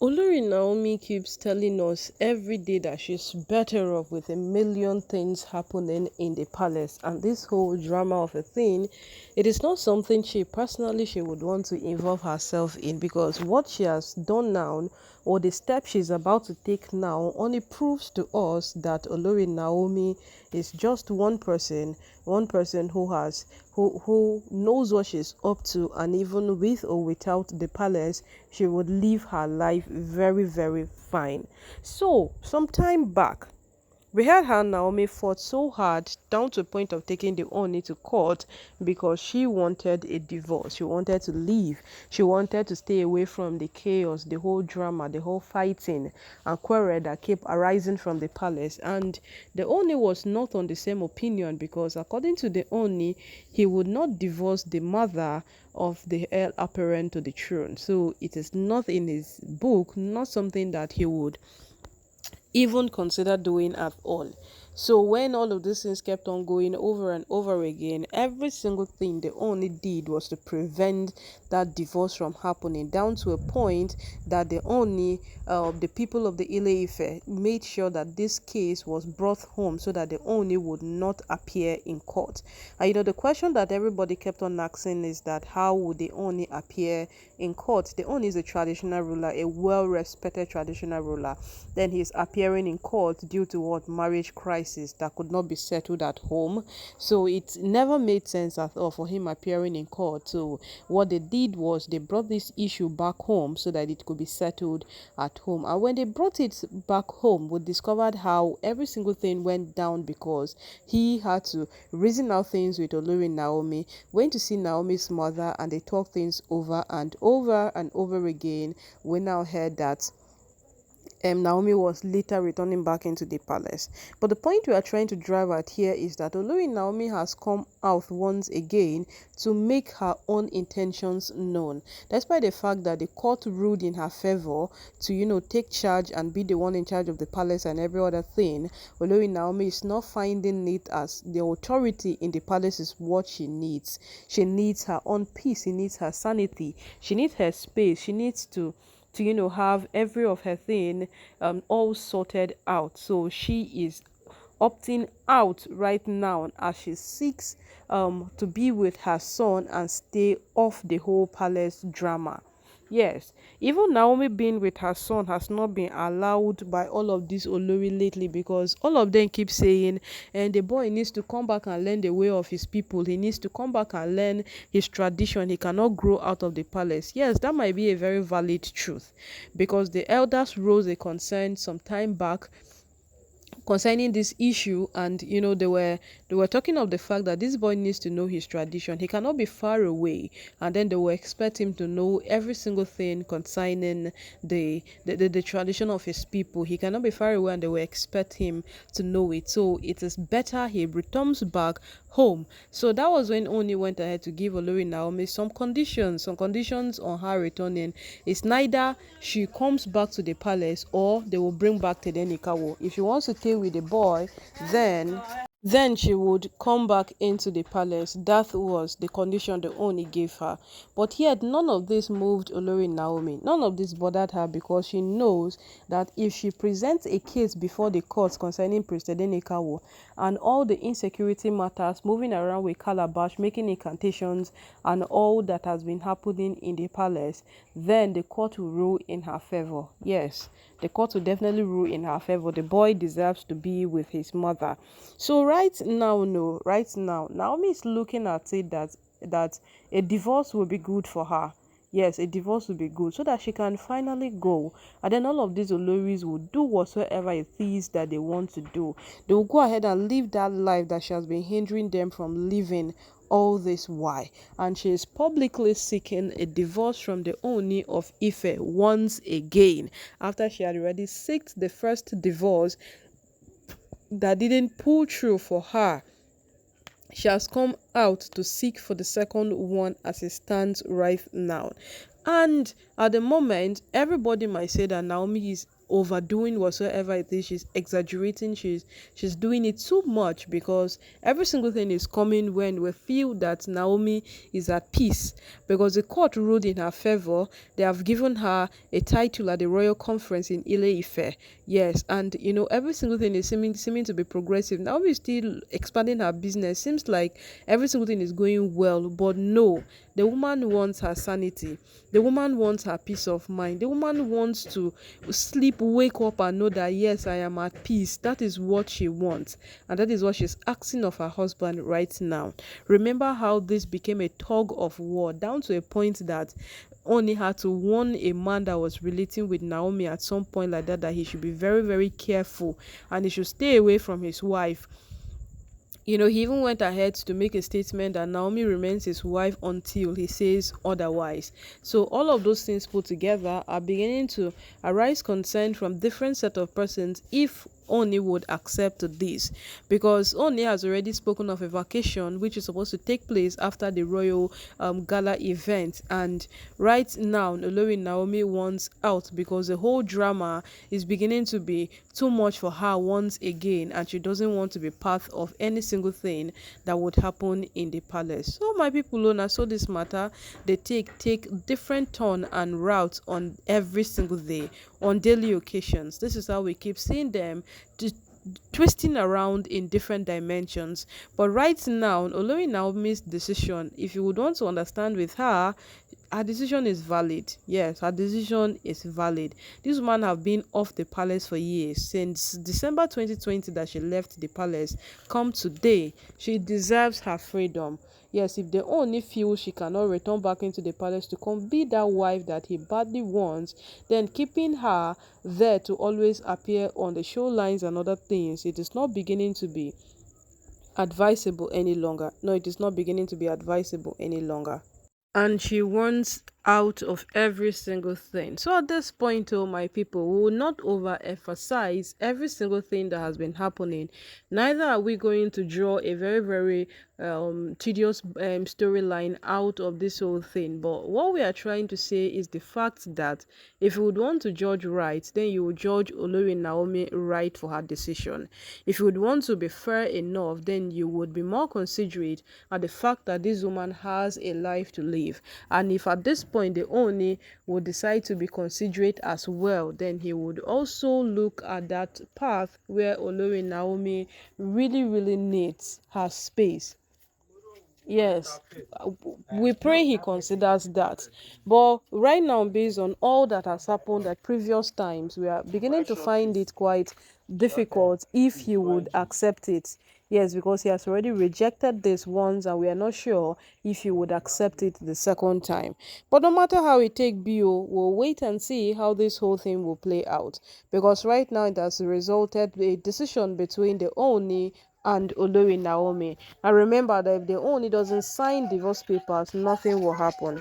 Olori Naomi keeps telling us every day that she's better off with a million things happening in the palace, and this whole drama of a thing, it is not something she would want to involve herself in, because what she has done now, or the step she's about to take now, only proves to us that Olori Naomi is just one person who knows what she's up to, and even with or without the palace, she would live her life very, very fine. So, some time back, we heard how Naomi fought so hard down to a point of taking the Oni to court because she wanted a divorce. She wanted to leave. She wanted to stay away from the chaos, the whole drama, the whole fighting and quarrel that kept arising from the palace. And the Oni was not on the same opinion, because according to the Oni, he would not divorce the mother of the heir apparent to the throne. So it is not in his book, not something that he would even consider doing at all. So when all of these things kept on going over and over again, every single thing they only did was to prevent that divorce from happening, down to a point that the people of the Ile Ife made sure that this case was brought home so that the Oni would not appear in court. And the question that everybody kept on asking is that how would the Oni appear in court? The Oni is a traditional ruler, a well-respected traditional ruler. Then he's appearing in court due to what? Marriage crisis that could not be settled at home. So it never made sense at all for him appearing in court. So what they did was they brought this issue back home so that it could be settled at home. And when they brought it back home, we discovered how every single thing went down, because he had to reason out things with Olori Naomi, went to see Naomi's mother, and they talked things over and over and over again. We now heard that Naomi was later returning back into the palace. But the point we are trying to drive at here is that Olori Naomi has come out once again to make her own intentions known. Despite the fact that the court ruled in her favor to, take charge and be the one in charge of the palace and every other thing, Olori Naomi is not finding it as the authority in the palace is what she needs. She needs her own peace. She needs her sanity. She needs her space. She needs to have every of her thing all sorted out. So she is opting out right now as she seeks to be with her son and stay off the whole palace drama. Yes, even Naomi being with her son has not been allowed by all of these Olori lately, because all of them keep saying, and the boy needs to come back and learn the way of his people. He needs to come back and learn his tradition. He cannot grow out of the palace. Yes, that might be a very valid truth, because the elders rose a concern some time back concerning this issue, and they were talking of the fact that this boy needs to know his tradition. He cannot be far away, and then they will expect him to know every single thing concerning the tradition of his people. He cannot be far away, and they will expect him to know it. So it is better he returns back home. So that was when Oni went ahead to give Olori Naomi some conditions on her returning. It's neither she comes back to the palace or they will bring back Tedenikawo. If she wants to stay with the boy, then she would come back into the palace. That was the condition the Oni gave her. But yet, none of this moved Olori Naomi. None of this bothered her, because she knows that if she presents a case before the courts concerning Priest Edenikawo and all the insecurity matters, moving around with calabash, making incantations, and all that has been happening in the palace, then the court will rule in her favor. Yes, the court will definitely rule in her favor. The boy deserves to be with his mother. So right now, no, right now, Naomi is looking at it that a divorce will be good for her. Yes, a divorce will be good so that she can finally go. And then all of these Oloris will do whatsoever it is that they want to do. They will go ahead and live that life that she has been hindering them from living all this while. And she is publicly seeking a divorce from the Oni of Ife once again, after she had already sought the first divorce that didn't pull through for her. She has come out to seek for the second one as it stands right now. And at the moment, everybody might say that Naomi is overdoing whatsoever it is. She's exaggerating. She's doing it too much, because every single thing is coming when we feel that Naomi is at peace, because the court ruled in her favor. They have given her a title at the royal conference in Ile-Ife. Yes, and every single thing is seeming to be progressive. Naomi is still expanding her business. Seems like every single thing is going well, but no, the woman wants her sanity. The woman wants her peace of mind. The woman wants to sleep, wake up, and know that yes, I am at peace. That is what she wants, and that is what she's asking of her husband right now. Remember how this became a tug of war, down to a point that only had to warn a man that was relating with Naomi at some point like that he should be very, very careful, and he should stay away from his wife. He even went ahead to make a statement that Naomi remains his wife until he says otherwise. So all of those things put together are beginning to arise concern from different set of persons if Oni would accept this, because Oni has already spoken of a vacation which is supposed to take place after the royal gala event, and right now Olori Naomi wants out because the whole drama is beginning to be too much for her once again, and she doesn't want to be part of any single thing that would happen in the palace. So my people, Lona, so this matter they take different turn and routes on every single day, on daily occasions. This is how we keep seeing them twisting around in different dimensions. But right now, Olori Naomi's decision, if you would want to understand with her decision is valid. Yes, her decision is valid. This woman have been off the palace for years, since December 2020 that she left the palace. Come today, she deserves her freedom. Yes, if they only feel she cannot return back into the palace to come be that wife that he badly wants, then keeping her there to always appear on the show lines and other things, it is not beginning to be advisable any longer. No, it is not beginning to be advisable any longer, and she wants out of every single thing. So at this point, oh my people, we will not overemphasize every single thing that has been happening. Neither are we going to draw a very, very tedious storyline out of this whole thing. But what we are trying to say is the fact that if you would want to judge right, then you would judge Olori Naomi right for her decision. If you would want to be fair enough, then you would be more considerate at the fact that this woman has a life to live. And if at this point the Oni would decide to be considerate as well, then he would also look at that path where Olori Naomi really, really needs her space. Yes, we pray he considers that. But right now, based on all that has happened at previous times, we are beginning to find it quite difficult if he would accept it. Yes, because he has already rejected this once, and we are not sure if he would accept it the second time. But no matter how it take Bio, we'll wait and see how this whole thing will play out. Because right now it has resulted in a decision between the Oni and Olori Naomi. And remember that if the Oni doesn't sign divorce papers, nothing will happen.